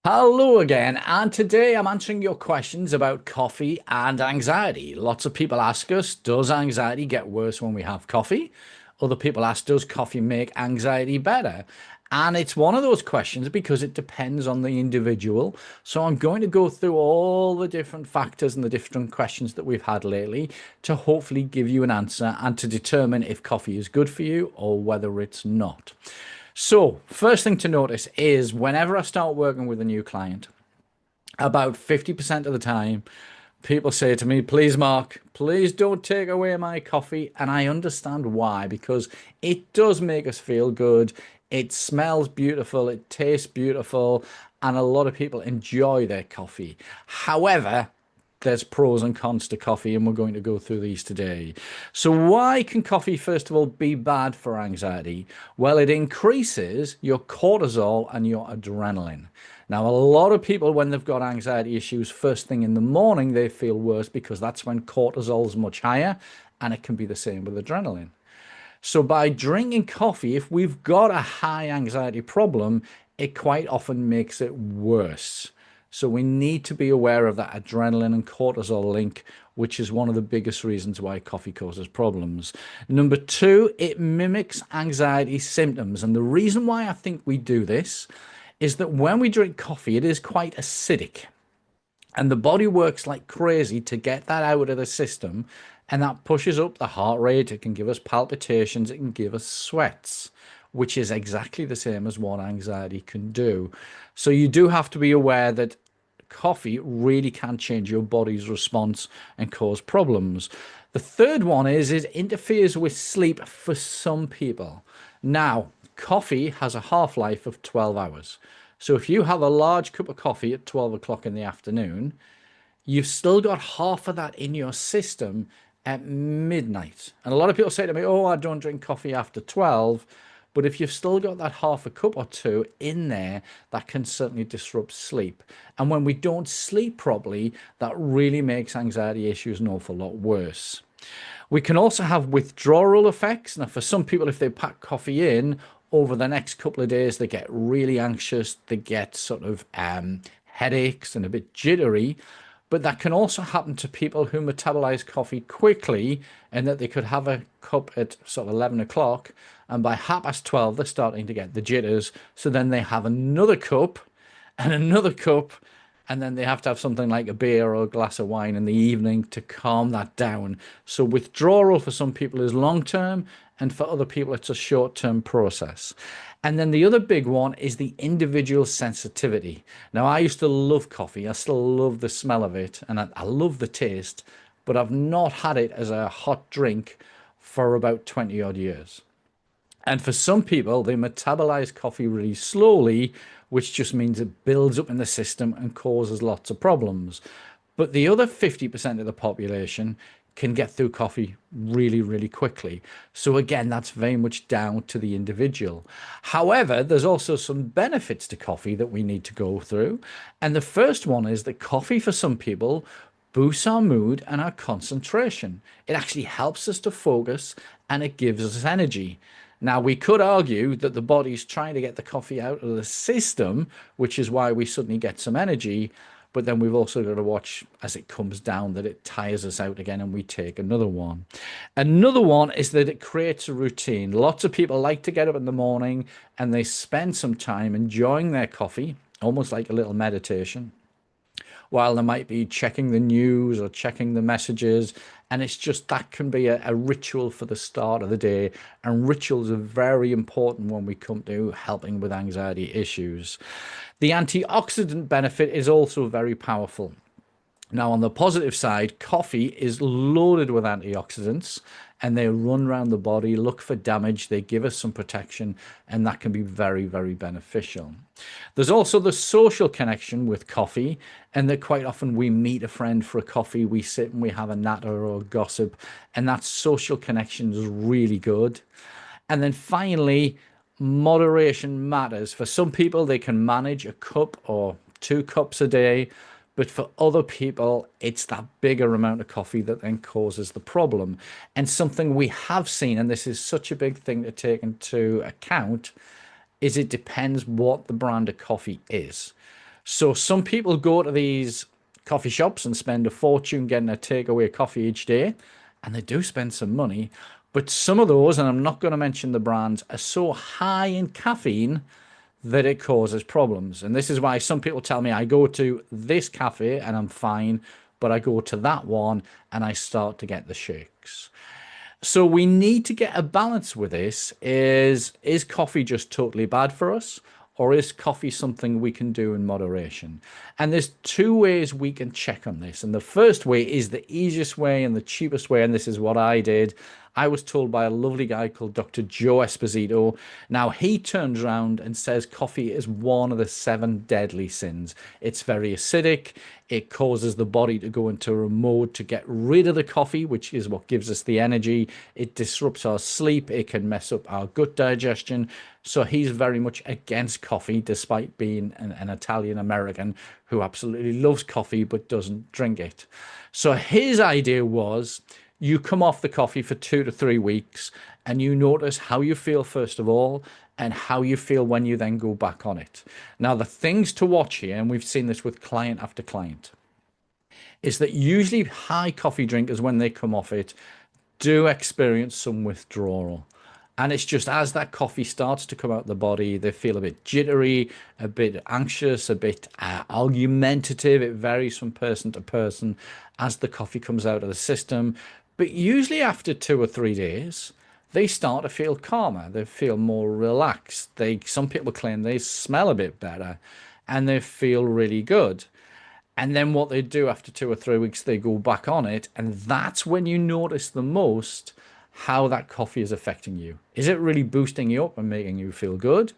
Hello again, and today I'm answering your questions about coffee and anxiety. Lots of people ask us, does anxiety get worse when we have coffee? Other people ask, does coffee make anxiety better? And it's one of those questions because it depends on the individual. So I'm going to go through all the different factors and the different questions that we've had lately to hopefully give you an answer and to determine if coffee is good for you or whether it's not. So, first thing to notice is whenever I start working with a new client, about 50% of the time, people say to me, please, Mark, please don't take away my coffee. And I understand why, because it does make us feel good. It smells beautiful, it tastes beautiful, and a lot of people enjoy their coffee. However, there's pros and cons to coffee, and we're going to go through these today. So, why can coffee, first of all, be bad for anxiety? Well, it increases your cortisol and your adrenaline. Now, a lot of people, when they've got anxiety issues, first thing in the morning, they feel worse because that's when cortisol is much higher, and it can be the same with adrenaline. So, by drinking coffee, if we've got a high anxiety problem, it quite often makes it worse. So, we need to be aware of that adrenaline and cortisol link, which is one of the biggest reasons why coffee causes problems. Number two, it mimics anxiety symptoms. And the reason why I think we do this is that when we drink coffee, it is quite acidic. And the body works like crazy to get that out of the system. And that pushes up the heart rate. It can give us palpitations. It can give us sweats, which is exactly the same as what anxiety can do. So you do have to be aware that coffee really can change your body's response and cause problems. The third one is it interferes with sleep for some people. Now, coffee has a half-life of 12 hours. So if you have a large cup of coffee at 12 o'clock in the afternoon, you've still got half of that in your system at midnight. And a lot of people say to me, oh, I don't drink coffee after 12. But if you've still got that half a cup or two in there, that can certainly disrupt sleep. And when we don't sleep properly, that really makes anxiety issues an awful lot worse. We can also have withdrawal effects. Now, for some people, if they pack coffee in over the next couple of days, they get really anxious, they get sort of headaches and a bit jittery. But that can also happen to people who metabolize coffee quickly, and that they could have a cup at sort of 11 o'clock, and by 12:30, they're starting to get the jitters. So then they have another cup and another cup, and then they have to have something like a beer or a glass of wine in the evening to calm that down. So withdrawal for some people is long term, and for other people it's a short term process. And then the other big one is the individual sensitivity. Now, I used to love coffee. I still love the smell of it, and I love the taste, but I've not had it as a hot drink for about 20 odd years. And for some people, they metabolize coffee really slowly, which just means it builds up in the system and causes lots of problems. But the other 50% of the population can get through coffee really, really quickly. So again, that's very much down to the individual. However, there's also some benefits to coffee that we need to go through. And the first one is that coffee for some people boosts our mood and our concentration. It actually helps us to focus and it gives us energy. Now, we could argue that the body's trying to get the coffee out of the system, which is why we suddenly get some energy. But then we've also got to watch as it comes down that it tires us out again and we take another one. Another one is that it creates a routine. Lots of people like to get up in the morning and they spend some time enjoying their coffee, almost like a little meditation, while they might be checking the news or checking the messages. And it's just that can be a ritual for the start of the day. And rituals are very important when we come to helping with anxiety issues. The antioxidant benefit is also very powerful. Now, on the positive side, coffee is loaded with antioxidants and they run around the body, look for damage, they give us some protection, and that can be very, very beneficial. There's also the social connection with coffee, and that quite often we meet a friend for a coffee, we sit and we have a natter or a gossip, and that social connection is really good. And then finally, moderation matters. For some people, they can manage a cup or 2 cups a day. But for other people, it's that bigger amount of coffee that then causes the problem. And something we have seen, and this is such a big thing to take into account, is it depends what the brand of coffee is. So some people go to these coffee shops and spend a fortune getting a takeaway coffee each day, and they do spend some money. But some of those, and I'm not going to mention the brands, are so high in caffeine that it causes problems. And this is why some people tell me I go to this cafe and I'm fine, but I go to that one and I start to get the shakes. So we need to get a balance with this. Is coffee just totally bad for us? Or is coffee something we can do in moderation? And there's two ways we can check on this. And the first way is the easiest way and the cheapest way. And this is what I did. I was told by a lovely guy called Dr. Joe Esposito. Now, he turns around and says coffee is one of the seven deadly sins. It's very acidic. It causes the body to go into a mode to get rid of the coffee, which is what gives us the energy. It disrupts our sleep. It can mess up our gut digestion. So he's very much against coffee, despite being an Italian American who absolutely loves coffee but doesn't drink it. So his idea was you come off the coffee for 2 to 3 weeks and you notice how you feel first of all and how you feel when you then go back on it. Now, the things to watch here, and we've seen this with client after client, is that usually high coffee drinkers, when they come off it, do experience some withdrawal. And it's just as that coffee starts to come out of the body, they feel a bit jittery, a bit anxious, a bit argumentative. It varies from person to person as the coffee comes out of the system. But usually after 2 or 3 days, they start to feel calmer. They feel more relaxed. Some people claim they smell a bit better and they feel really good. And then what they do after 2 or 3 weeks, they go back on it. And that's when you notice the most how that coffee is affecting you. Is it really boosting you up and making you feel good?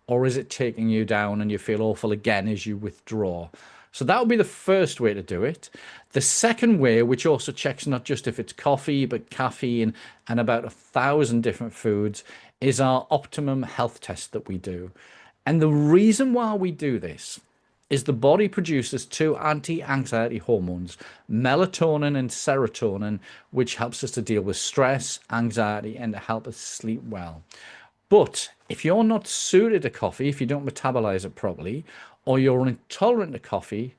Or is it taking you down and you feel awful again as you withdraw? So that would be the first way to do it. The second way, which also checks not just if it's coffee, but caffeine and about 1,000 different foods, is our optimum health test that we do. And the reason why we do this is the body produces two anti-anxiety hormones, melatonin and serotonin, which helps us to deal with stress, anxiety, and to help us sleep well. But if you're not suited to coffee, if you don't metabolize it properly, or you're intolerant to coffee,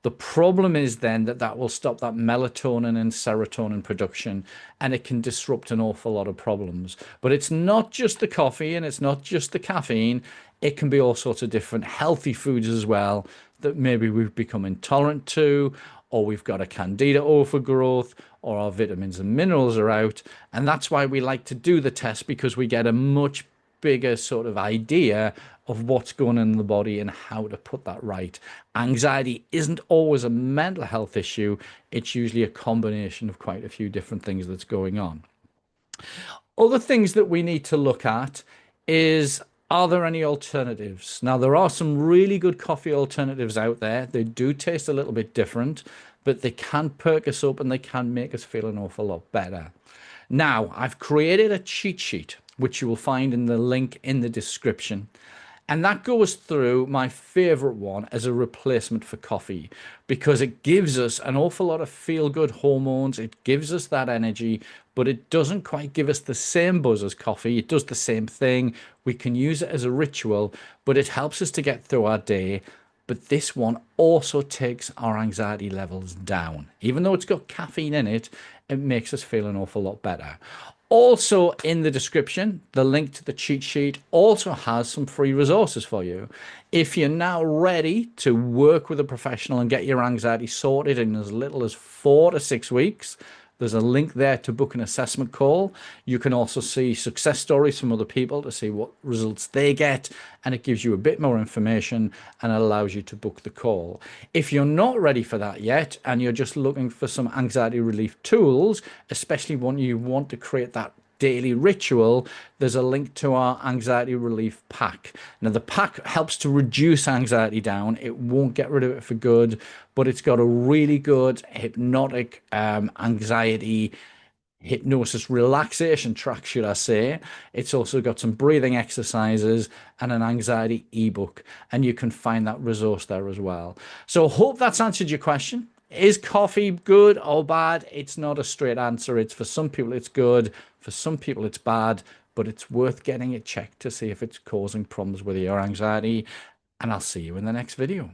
the problem is then that that will stop that melatonin and serotonin production, and it can disrupt an awful lot of problems. But it's not just the coffee and it's not just the caffeine. It can be all sorts of different healthy foods as well that maybe we've become intolerant to, or we've got a candida overgrowth, or our vitamins and minerals are out. And that's why we like to do the test, because we get a much bigger sort of idea of what's going on in the body and how to put that right. Anxiety isn't always a mental health issue. It's usually a combination of quite a few different things that's going on. Other things that we need to look at is, are there any alternatives? Now, there are some really good coffee alternatives out there. They do taste a little bit different, but they can perk us up and they can make us feel an awful lot better. Now, I've created a cheat sheet, which you will find in the link in the description. And that goes through my favorite one as a replacement for coffee, because it gives us an awful lot of feel-good hormones. It gives us that energy, but it doesn't quite give us the same buzz as coffee. It does the same thing. We can use it as a ritual, but it helps us to get through our day. But this one also takes our anxiety levels down. Even though it's got caffeine in it, it makes us feel an awful lot better. Also in the description, the link to the cheat sheet also has some free resources for you. If you're now ready to work with a professional and get your anxiety sorted in as little as 4 to 6 weeks, there's a link there to book an assessment call. You can also see success stories from other people to see what results they get, and it gives you a bit more information and allows you to book the call. If you're not ready for that yet and you're just looking for some anxiety relief tools, especially when you want to create that daily ritual, there's a link to our anxiety relief pack. Now, the pack helps to reduce anxiety down. It won't get rid of it for good, but it's got a really good hypnotic anxiety hypnosis relaxation track, should I say. It's also got some breathing exercises and an anxiety ebook, and you can find that resource there as well. So hope that's answered your question. Is coffee good or bad? It's not a straight answer. It's, for some people it's good, for some people it's bad, but it's worth getting it checked to see if it's causing problems with your anxiety. And I'll see you in the next video.